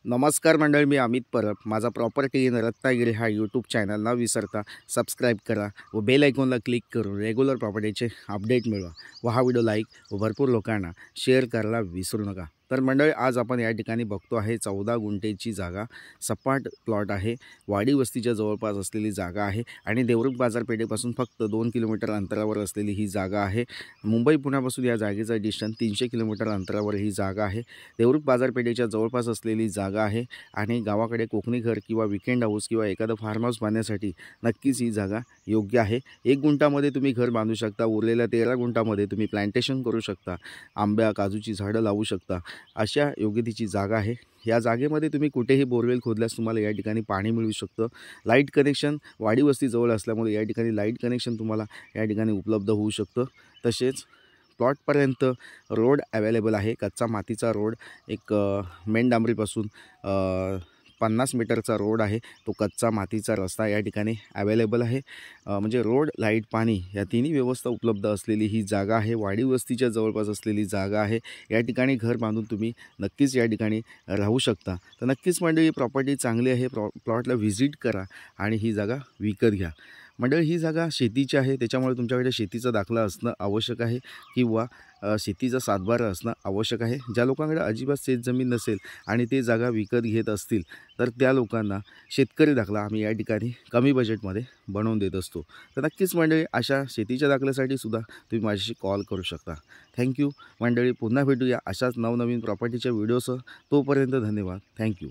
नमस्कार मंडळी, मी अमित परब. माझा प्रॉपर्टी इन रत्नागिरी हा यूट्यूब चॅनल न विसरता सबस्क्राईब करा व बेल आयकॉनला क्लिक करून रेग्युलर प्रॉपर्टीचे अपडेट मिळवा व हा व्हिडिओ लाईक व भरपूर लोकांना शेअर करायला विसरू नका. तर मंडळी, आज आपण या ठिकाणी बघतो आहे 14 गुंठेची जागा, सपाट प्लॉट आहे, वाडी वस्तीच्या जवळपास असलेली जागा आहे आणि देवरुख बाजारपेठेपासून फक्त 2 किलोमीटर अंतरावर असलेली ही जागा आहे. मुंबई पुण्यापासून या जागेचा डिस्टन्स 300 किलोमीटर अंतरावर ही जागा आहे. देवरुख बाजारपेठेच्या जवळपास असलेली जागा आहे आणि गावाकडे कोकणी घर किंवा विकेंड हाऊस किंवा एखादं फार्म हाऊस बांधण्यासाठी नक्कीच ही जागा योग्य आहे. 1 गुंठामध्ये तुम्ही घर बांधू शकता, उरलेल्या 13 गुंठामध्ये तुम्ही प्लांटेशन करू शकता, आंब्या काजूची झाडं लावू शकता, अशा योग्यतेची जागा आहे. या जागेमध्ये तुम्ही कुठेही बोरवेल खोदल्यास तुम्हाला या ठिकाणी पाणी मिळू शकतं. लाईट कनेक्शन वाडी वस्ती जवळ असल्यामुळे या ठिकाणी लाईट कनेक्शन तुम्हाला या ठिकाणी उपलब्ध होऊ शकतं. तसेच प्लॉटपर्यंत रोड अवेलेबल आहे. कच्चा मातीचा रोड, एक मेन डांबरीपासून 50 मीटरचा रोड आहे. तो कच्चा मातीचा रस्ता या ठिकाणी अवेलेबल आहे. म्हणजे रोड, लाईट, पाणी या तिन्ही व्यवस्था उपलब्ध असलेली ही जागा आहे. वाडी वस्तीच्या जवळपास असलेली जागा आहे. या ठिकाणी घर बांधून तुम्ही नक्कीच या ठिकाणी राहू शकता. तर नक्कीच मंडळी, प्रॉपर्टी चांगली आहे. प्लॉटला व्हिजिट करा आणि ही जागा विकत घ्या. मंडळी, ही जागा शेतीची आहे, त्याच्यामुळे तुमच्याकडे शेतीचा दाखला असणं आवश्यक आहे किंवा शेतीचा सातबारा असणं आवश्यक आहे. ज्या लोकांकडे अजिबात शेतजमीन नसेल आणि ते जागा विकत घेत असतील तर त्या लोकांना शेतकरी दाखला आम्ही या ठिकाणी कमी बजेटमध्ये बनवून देत असतो. तर नक्कीच मंडळी, अशा शेतीच्या दाखल्यासाठी सुद्धा तुम्ही माझ्याशी कॉल करू शकता. थँक्यू मंडळी. पुन्हा भेटूया अशाच नवनवीन प्रॉपर्टीच्या व्हिडिओसह. तोपर्यंत धन्यवाद. थँक्यू.